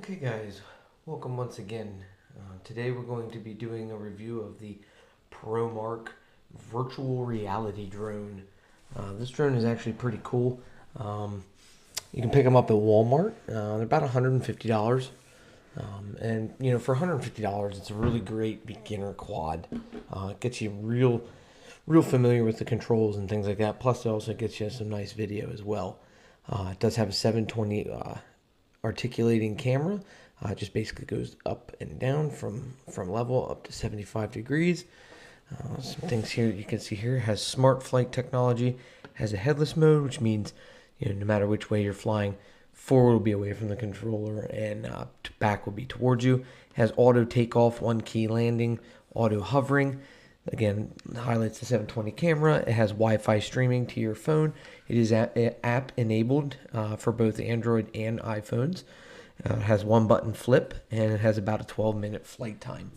Okay guys, welcome once again. Today we're going to be doing a review of the Promark virtual reality drone. This drone is actually pretty cool. You can pick them up at Walmart. They're about $150. And you know, for $150, it's a really great beginner quad. It gets you real familiar with the controls and things like that. Plus, it also gets you some nice video as well. It does have a 720 articulating camera. It just basically goes up and down from level up to 75 degrees. Some things here you can see here has smart flight technology, has a headless mode, which means no matter which way you're flying, forward will be away from the controller and back will be towards you. It has auto takeoff, one key landing, auto hovering. Again, highlights the 720 camera. It has Wi-Fi streaming to your phone. It is app enabled for both Android and iPhones. It has one button flip, and it has about a 12-minute flight time.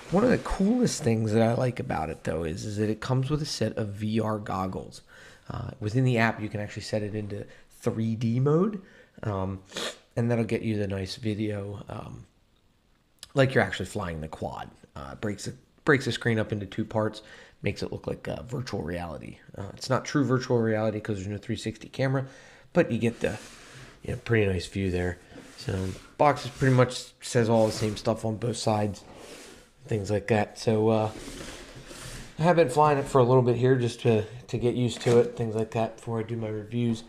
One of the coolest things that I like about it, though, is that it comes with a set of VR goggles. Within the app, you can actually set it into 3D mode, and that'll get you the nice video like you're actually flying the quad. Breaks the screen up into two parts, makes it look like virtual reality. It's not true virtual reality because there's no 360 camera, but you get the pretty nice view there. So box is pretty much says all the same stuff on both sides, things like that. So I have been flying it for a little bit here just to get used to it, things like that, before I do my reviews,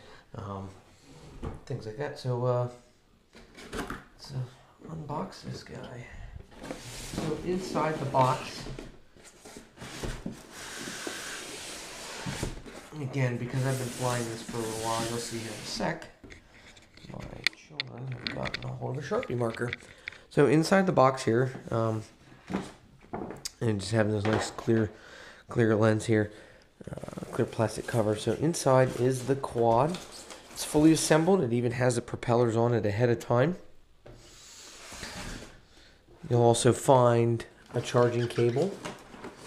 things like that. So let's unbox this guy. So inside the box, again, because I've been flying this for a little while, you'll see here in a sec, my children have gotten a hold of a Sharpie marker. So inside the box here, and just having this nice clear lens here, clear plastic cover. So inside is the quad. It's fully assembled. It even has the propellers on it ahead of time. You'll also find a charging cable.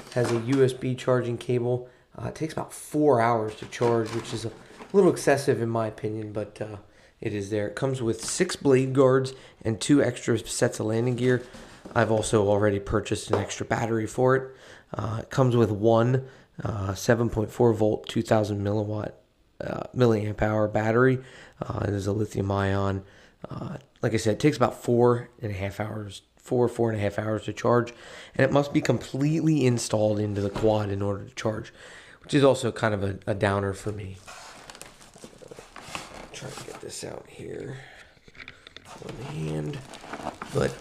It has a USB charging cable. It takes about 4 hours to charge, which is a little excessive in my opinion, but it is there. It comes with 6 blade guards and 2 extra sets of landing gear. I've also already purchased an extra battery for it. It comes with one 7.4 volt, 2000 milliamp hour battery. There's a lithium ion. Like I said, it takes about 4.5 hours. 4.5 hours to charge, and it must be completely installed into the quad in order to charge, which is also kind of a downer for me. Try to get this out here on the hand, but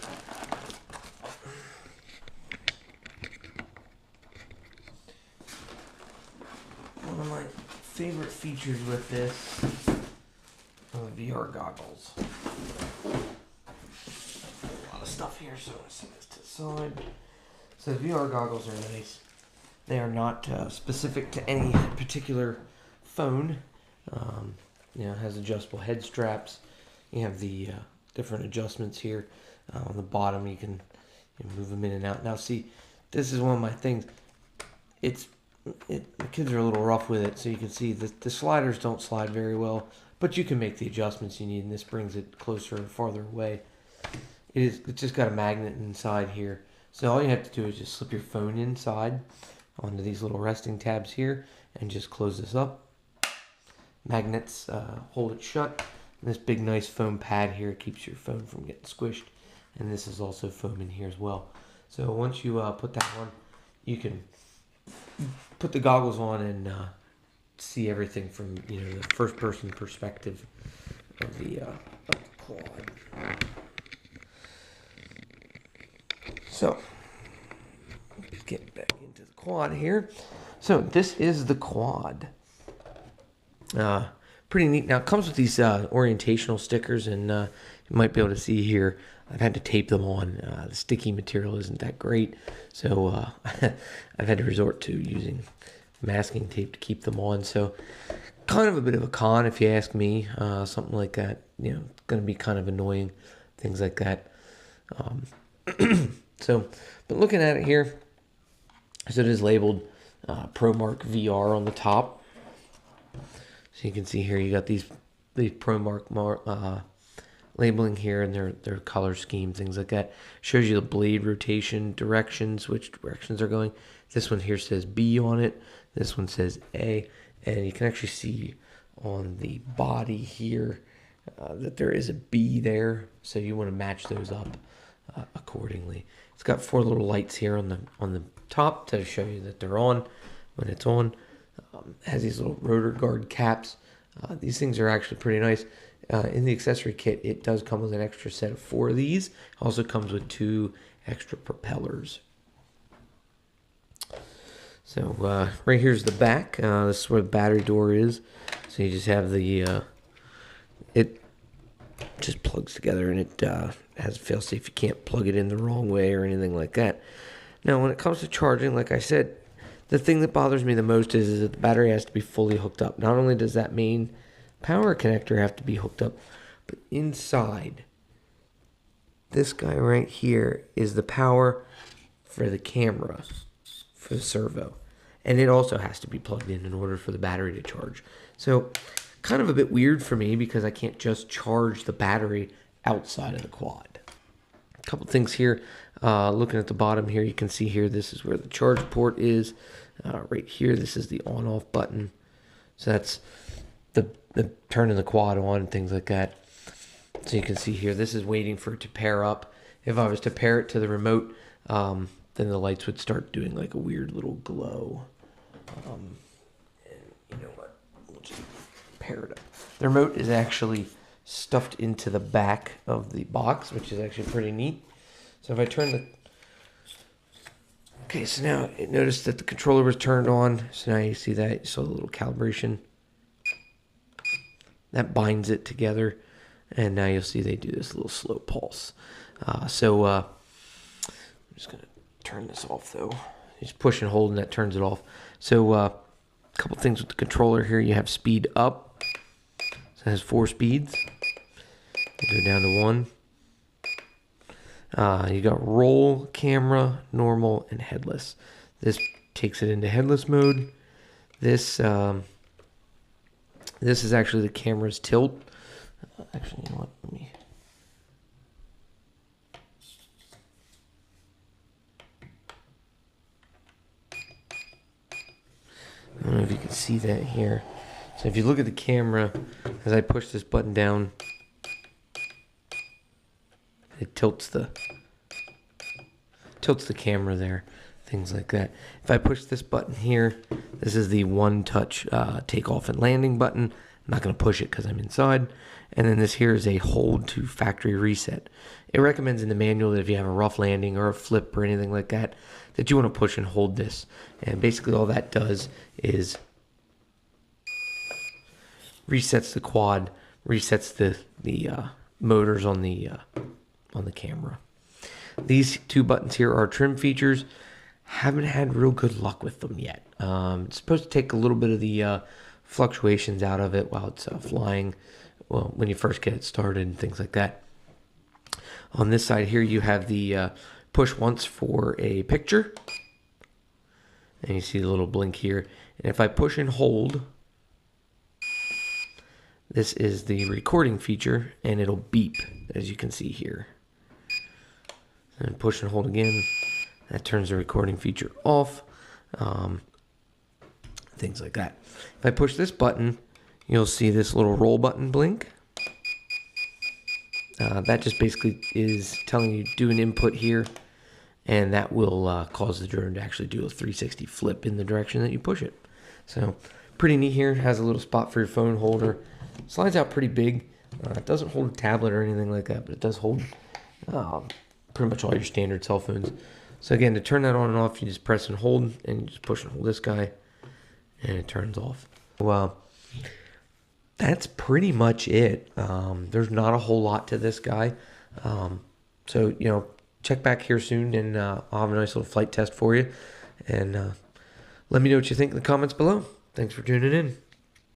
one of my favorite features with this are the VR goggles. Stuff here, so I'm going to set this to the side. So the VR goggles are nice. They are not specific to any particular phone. It has adjustable head straps. You have the different adjustments here. On the bottom, you can move them in and out. Now, see, this is one of my things. The kids are a little rough with it, so you can see the sliders don't slide very well, but you can make the adjustments you need, and this brings it closer and farther away. It's just got a magnet inside here. So all you have to do is just slip your phone inside onto these little resting tabs here and just close this up. Magnets hold it shut. And this big nice foam pad here keeps your phone from getting squished. And this is also foam in here as well. So once you put that on, you can put the goggles on and see everything from the first person perspective of the quad. So, let's get back into the quad here. So, this is the quad. Pretty neat. Now, it comes with these orientational stickers, and you might be able to see here, I've had to tape them on. The sticky material isn't that great, so I've had to resort to using masking tape to keep them on. So, kind of a bit of a con, if you ask me. Something like that, going to be kind of annoying, things like that. So, but looking at it here, so it is labeled Promark VR on the top. So you can see here you got these Promark labeling here and their color scheme, things like that. Shows you the blade rotation directions, which directions are going. This one here says B on it. This one says A. And you can actually see on the body here that there is a B there. So you want to match those up accordingly. It's got 4 little lights here on the top to show you that they're on when it's on. Has these little rotor guard caps. These things are actually pretty nice. In the accessory kit, it does come with an extra set of 4 of these. It also comes with 2 extra propellers. So right here's the back. This is where the battery door is. So you just have the, it just plugs together, and it has a fail-safe. You can't plug it in the wrong way or anything like that. Now, when it comes to charging, like I said, the thing that bothers me the most is that the battery has to be fully hooked up. Not only does that main power connector have to be hooked up, but inside, this guy right here is the power for the camera, for the servo. And it also has to be plugged in order for the battery to charge. So, kind of a bit weird for me because I can't just charge the battery outside of the quad. A couple things here. Looking at the bottom here, you can see here, this is where the charge port is. Right here, this is the on-off button. So that's the turning the quad on and things like that. So you can see here, this is waiting for it to pair up. If I was to pair it to the remote, then the lights would start doing like a weird little glow. And you know what? We'll just pair it up. The remote is actually stuffed into the back of the box, which is actually pretty neat. So if I turn the... Okay, so now notice that the controller was turned on. So now you see that. You saw the little calibration. That binds it together. And now you'll see they do this little slow pulse. I'm just going to turn this off, though. You just push and hold, and that turns it off. So a couple things with the controller here. You have speed up. So it has 4 speeds. You go down to 1. You got roll, camera, normal, and headless. This takes it into headless mode. This is actually the camera's tilt. Actually, you know what? Let me... I don't know if you can see that here. So if you look at the camera, as I push this button down, it tilts the camera there, things like that. If I push this button here, this is the one-touch takeoff and landing button. I'm not going to push it because I'm inside. And then this here is a hold to factory reset. It recommends in the manual that if you have a rough landing or a flip or anything like that, that you want to push and hold this. And basically all that does is resets the quad, resets the motors on the camera. These 2 buttons here are trim features. Haven't had real good luck with them yet. It's supposed to take a little bit of the fluctuations out of it while it's flying. Well, when you first get it started and things like that. On this side here, you have the push once for a picture. And you see the little blink here. And if I push and hold, this is the recording feature, and it'll beep, as you can see here. And push and hold again. That turns the recording feature off. Things like that. If I push this button, you'll see this little roll button blink. That just basically is telling you do an input here, and that will cause the drone to actually do a 360 flip in the direction that you push it. So pretty neat here. Has a little spot for your phone holder. Slides out pretty big. It doesn't hold a tablet or anything like that, but it does hold pretty much all your standard cell phones. So again, to turn that on and off, you just press and hold, and you just push and hold this guy, and it turns off. Well, that's pretty much it. There's not a whole lot to this guy. So, you know, check back here soon, and I'll have a nice little flight test for you. And let me know what you think in the comments below. Thanks for tuning in.